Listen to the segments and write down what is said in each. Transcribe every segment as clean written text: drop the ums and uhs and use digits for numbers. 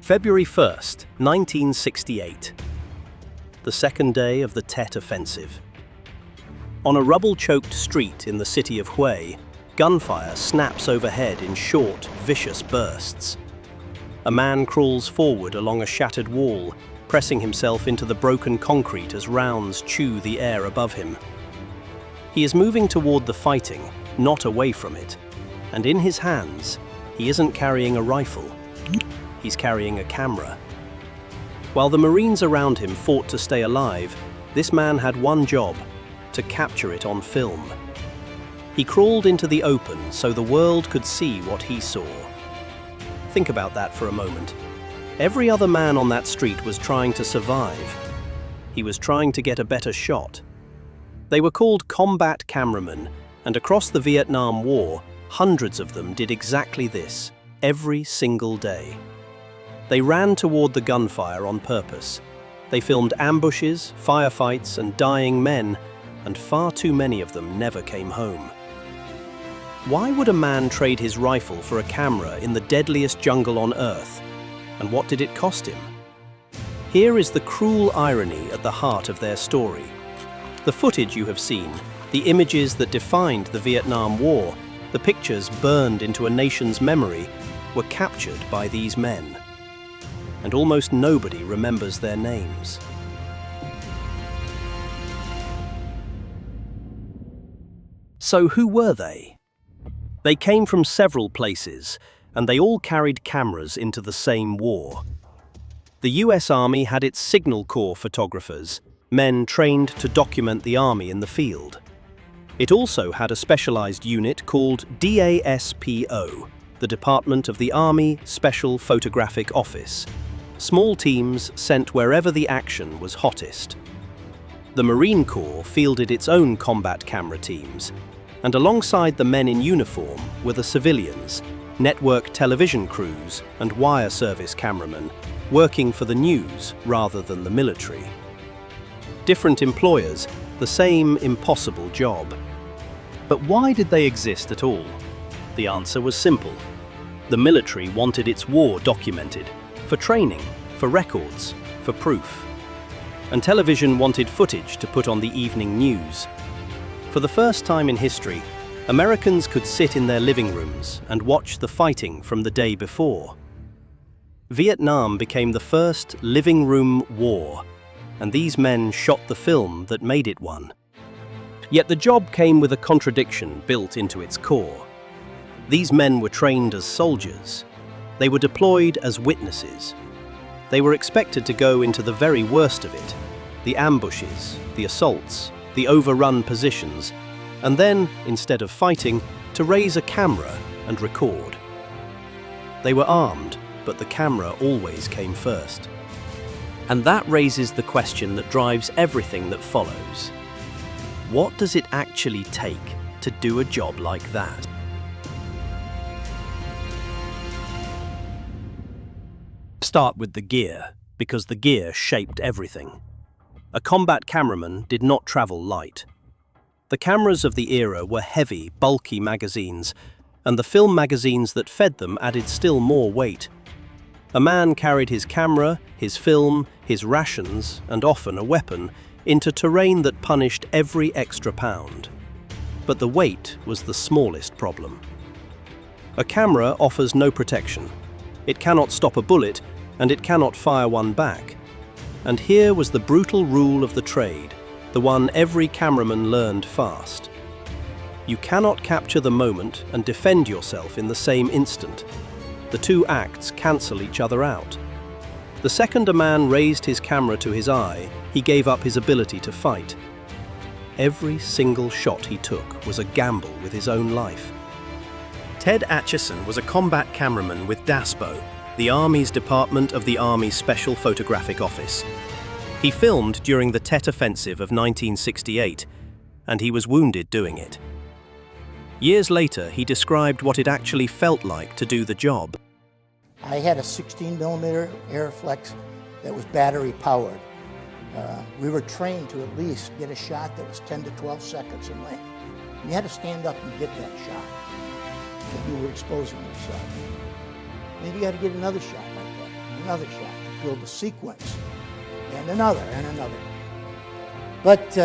February 1st, 1968. The second day of the Tet Offensive. On a rubble-choked street in the city of Hue, gunfire snaps overhead in short, vicious bursts. A man crawls forward along a shattered wall, pressing himself into the broken concrete as rounds chew the air above him. He is moving toward the fighting, not away from it, and in his hands, he isn't carrying a rifle. He's carrying a camera. While the Marines around him fought to stay alive, this man had one job: to capture it on film. He crawled into the open so the world could see what he saw. Think about that for a moment. Every other man on that street was trying to survive. He was trying to get a better shot. They were called combat cameramen, and across the Vietnam War, hundreds of them did exactly this, every single day. They ran toward the gunfire on purpose. They filmed ambushes, firefights, and dying men, and far too many of them never came home. Why would a man trade his rifle for a camera in the deadliest jungle on Earth? And what did it cost him? Here is the cruel irony at the heart of their story. The footage you have seen, the images that defined the Vietnam War, the pictures burned into a nation's memory, were captured by these men. And almost nobody remembers their names. So who were they? They came from several places, and they all carried cameras into the same war. The US Army had its Signal Corps photographers, men trained to document the Army in the field. It also had a specialized unit called DASPO, the Department of the Army Special Photographic Office. Small teams sent wherever the action was hottest. The Marine Corps fielded its own combat camera teams, and alongside the men in uniform were the civilians, network television crews and wire service cameramen, working for the news rather than the military. Different employers, the same impossible job. But why did they exist at all? The answer was simple. The military wanted its war documented, for training, for records, for proof. And television wanted footage to put on the evening news. For the first time in history, Americans could sit in their living rooms and watch the fighting from the day before. Vietnam became the first living room war, and these men shot the film that made it one. Yet the job came with a contradiction built into its core. These men were trained as soldiers. They were deployed as witnesses. They were expected to go into the very worst of it, the ambushes, the assaults, the overrun positions, and then, instead of fighting, to raise a camera and record. They were armed, but the camera always came first. And that raises the question that drives everything that follows. What does it actually take to do a job like that? Start with the gear, because the gear shaped everything. A combat cameraman did not travel light. The cameras of the era were heavy, bulky magazines, and the film magazines that fed them added still more weight. A man carried his camera, his film, his rations, and often a weapon, into terrain that punished every extra pound. But the weight was the smallest problem. A camera offers no protection. It cannot stop a bullet, and it cannot fire one back. And here was the brutal rule of the trade, the one every cameraman learned fast. You cannot capture the moment and defend yourself in the same instant. The two acts cancel each other out. The second a man raised his camera to his eye, he gave up his ability to fight. Every single shot he took was a gamble with his own life. Tet Offensive was a combat cameraman with DASPO, the Army's Department of the Army Special Photographic Office. He filmed during the Tet Offensive of 1968, and he was wounded doing it. Years later, he described what it actually felt like to do the job. I had a 16mm Airflex that was battery powered. We were trained to at least get a shot that was 10 to 12 seconds in length. You had to stand up and get that shot, but you were exposing yourself. Maybe you had to get another shot like that. another shot to build a sequence, and another, and another. But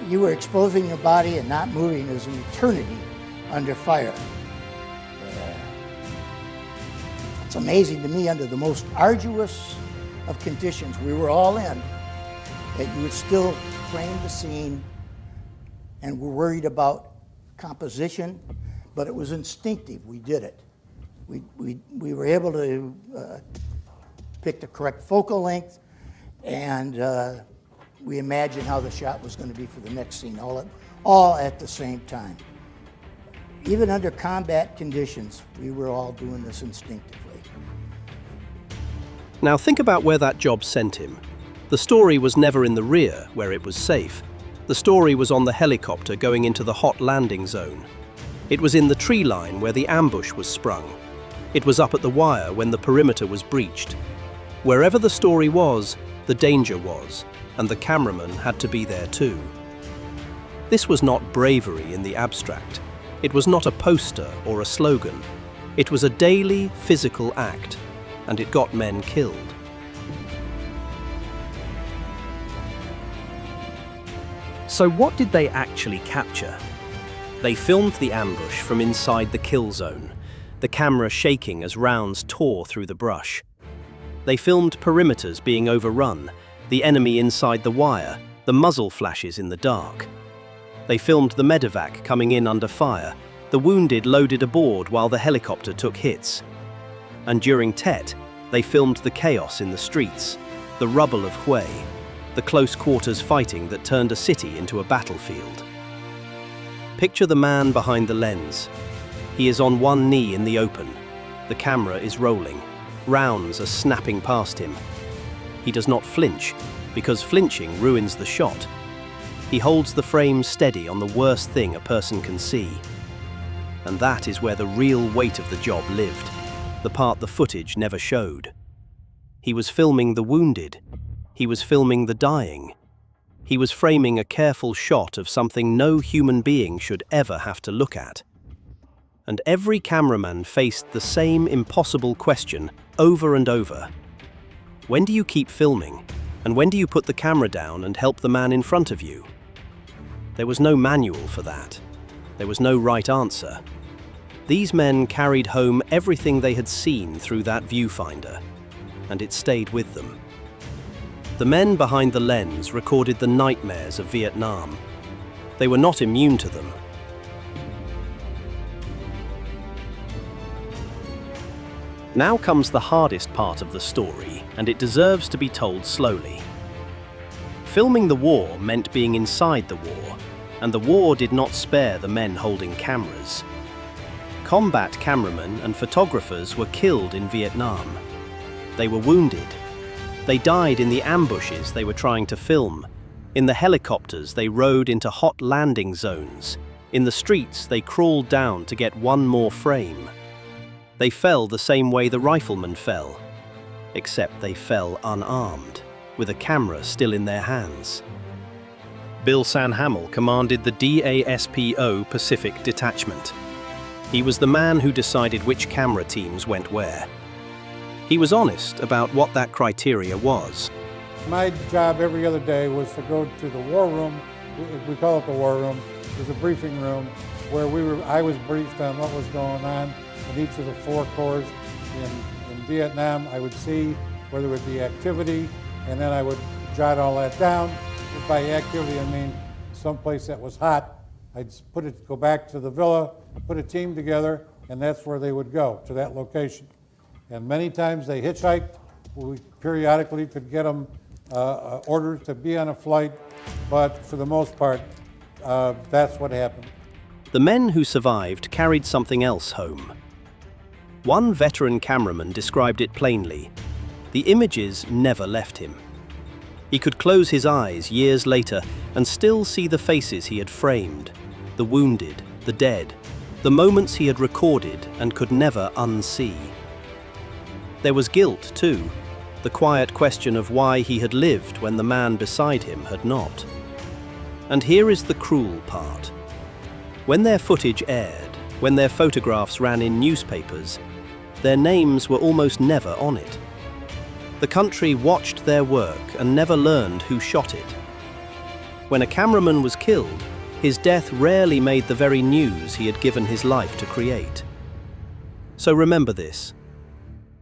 you were exposing your body and not moving as an eternity under fire. It's amazing to me, under the most arduous of conditions we were all in, that you would still frame the scene and were worried about composition, but it was instinctive. We did it. We were able to pick the correct focal length, and we imagined how the shot was going to be for the next scene, all at the same time. Even under combat conditions, we were all doing this instinctively. Now think about where that job sent him. The story was never in the rear, where it was safe. The story was on the helicopter going into the hot landing zone. It was in the tree line where the ambush was sprung. It was up at the wire when the perimeter was breached. Wherever the story was, the danger was, and the cameraman had to be there too. This was not bravery in the abstract. It was not a poster or a slogan. It was a daily, physical act, and it got men killed. So what did they actually capture? They filmed the ambush from inside the kill zone, the camera shaking as rounds tore through the brush. They filmed perimeters being overrun, the enemy inside the wire, the muzzle flashes in the dark. They filmed the medevac coming in under fire, the wounded loaded aboard while the helicopter took hits. And during Tet, they filmed the chaos in the streets, the rubble of Hue, the close quarters fighting that turned a city into a battlefield. Picture the man behind the lens. He is on one knee in the open. The camera is rolling. Rounds are snapping past him. He does not flinch, because flinching ruins the shot. He holds the frame steady on the worst thing a person can see. And that is where the real weight of the job lived, the part the footage never showed. He was filming the wounded. He was filming the dying. He was framing a careful shot of something no human being should ever have to look at. And every cameraman faced the same impossible question over and over. When do you keep filming? And when do you put the camera down and help the man in front of you? There was no manual for that. There was no right answer. These men carried home everything they had seen through that viewfinder, and it stayed with them. The men behind the lens recorded the nightmares of Vietnam. They were not immune to them. Now comes the hardest part of the story, and it deserves to be told slowly. Filming the war meant being inside the war, and the war did not spare the men holding cameras. Combat cameramen and photographers were killed in Vietnam. They were wounded. They died in the ambushes they were trying to film. In the helicopters, they rode into hot landing zones. In the streets, they crawled down to get one more frame. They fell the same way the riflemen fell, except they fell unarmed, with a camera still in their hands. Bill Sanhamel commanded the DASPO Pacific Detachment. He was the man who decided which camera teams went where. He was honest about what that criteria was. My job every other day was to go to the war room. We call it the war room. It was a briefing room where I was briefed on what was going on in each of the 4 corps in Vietnam. I would see where there would be activity, and then I would jot all that down. By activity, I mean someplace that was hot. I'd go back to the villa, put a team together, and that's where they would go, to that location. And many times they hitchhiked. We periodically could get them orders to be on a flight, but for the most part, that's what happened. The men who survived carried something else home. One veteran cameraman described it plainly. The images never left him. He could close his eyes years later and still see the faces he had framed, the wounded, the dead, the moments he had recorded and could never unsee. There was guilt, too, the quiet question of why he had lived when the man beside him had not. And here is the cruel part. When their footage aired, when their photographs ran in newspapers, their names were almost never on it. The country watched their work and never learned who shot it. When a cameraman was killed, his death rarely made the very news he had given his life to create. So remember this.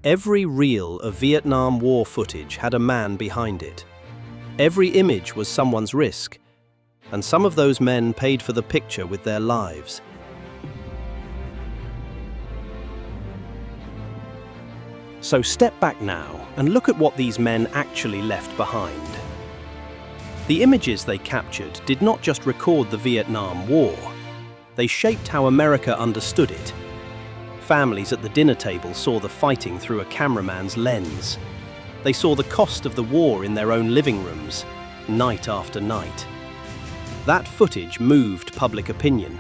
Every reel of Vietnam War footage had a man behind it. Every image was someone's risk, and some of those men paid for the picture with their lives. So step back now and look at what these men actually left behind. The images they captured did not just record the Vietnam War. They shaped how America understood it. Families at the dinner table saw the fighting through a cameraman's lens. They saw the cost of the war in their own living rooms, night after night. That footage moved public opinion.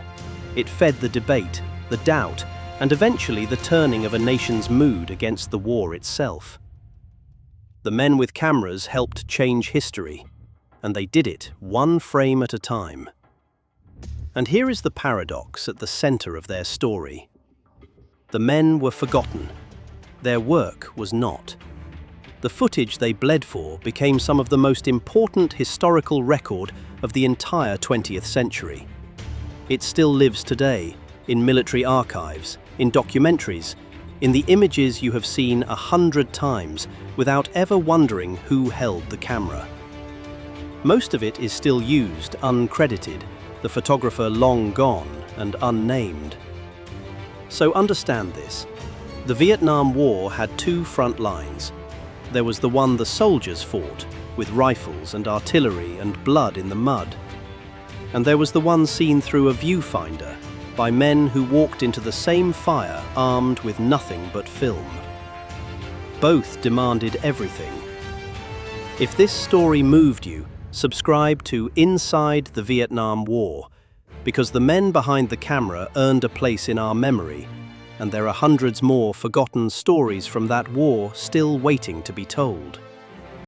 It fed the debate, the doubt, and eventually the turning of a nation's mood against the war itself. The men with cameras helped change history, and they did it one frame at a time. And here is the paradox at the center of their story. The men were forgotten. Their work was not. The footage they bled for became some of the most important historical record of the entire 20th century. It still lives today, in military archives, in documentaries, in the images you have seen 100 times without ever wondering who held the camera. Most of it is still used, uncredited, the photographer long gone and unnamed. So understand this. The Vietnam War had two front lines. There was the one the soldiers fought, with rifles and artillery and blood in the mud. And there was the one seen through a viewfinder, by men who walked into the same fire armed with nothing but film. Both demanded everything. If this story moved you, subscribe to Inside the Vietnam War, because the men behind the camera earned a place in our memory, and there are hundreds more forgotten stories from that war still waiting to be told.